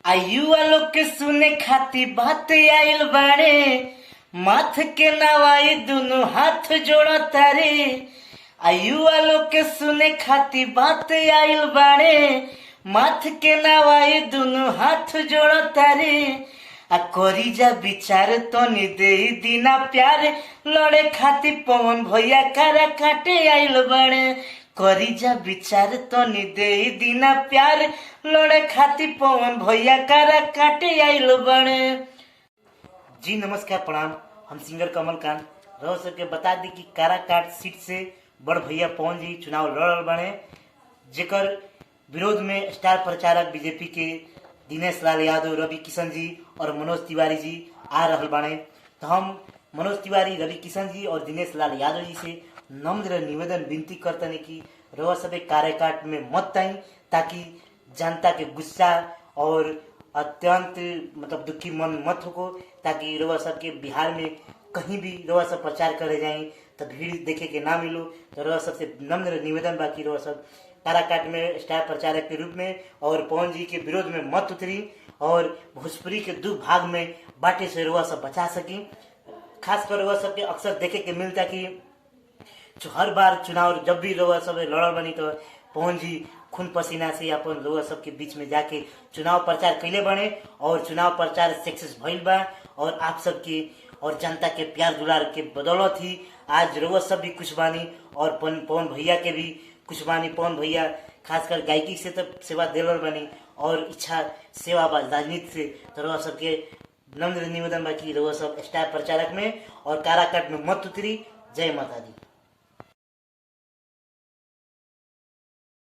आयु वालों के सुने खाती बात आइल बाड़े, माथ के नवाई दोनों हाथ जोड़ा तारे। आयु वालों के सुने खाती बात आइल बाड़े, माथ के नवाई दोनों हाथ जोड़ा तारे। आ करी जा विचार तो दे दीना प्यार, लड़े खाती पवन भैया कारा काटे आइल बाड़े। करी जा विचार तो दे दीना प्यार, लड़े खाती पवन भैया कारा काटे आइल बाड़े। जी नमस्कार प्रणाम, हम सिंगर कमल कांत रहो सबके बता दी कि काराकाट सीट से बड़ भैया पवन जी चुनाव लड़ल बाड़े, जेकर विरोध में स्टार प्रचारक बीजेपी के दिनेश लाल यादव, रवि किशन जी और मनोज तिवारी जी आ रहल बाड़े। तो हम मनोज तिवारी, रवि किशन जी और दिनेश लाल यादव जी से नम्र निवेदन विनती करते कि रउआ सब काराकाट में मत आई, ताकि जनता के गुस्सा और अत्यंत दुखी मन मत हो, ताकि रउआ सब के बिहार में कहीं भी रउआ सब प्रचार करे जाए तो भीड़ देखे के ना मिलो। तो रउआ सबसे नम्र निवेदन बाकी रउआ सब काराकाट में स्टार प्रचारक के रूप में और पवन जी के विरोध में मत उतरी और भोजपुरी के दो भाग में बाटे से रउआ सब बचा सकी। खासकर रउआ सबके अक्सर देखे के मिलता कि हर बार चुनाव जब भी रउआ सब लड़ल बनी तो पवन जी खून पसीना से अपन रउआ सबके बीच में जाके चुनाव प्रचार कैले बने और चुनाव प्रचार सक्सेस भइल बा। और आप सबके और जनता के प्यार दुलार के बदौलत ही आज रउआ सब भी कुछ बानी और पवन भैया के भी कुछ बानी। पवन भैया खासकर गायकी से तो सेवा दिलर बनी और इच्छा सेवा बा राजनीति से। तो रउआ सबके नम्र निवेदन बा कि रउआ सब स्टार प्रचारक में और काराकाट में मत उतरी। जय माता दी।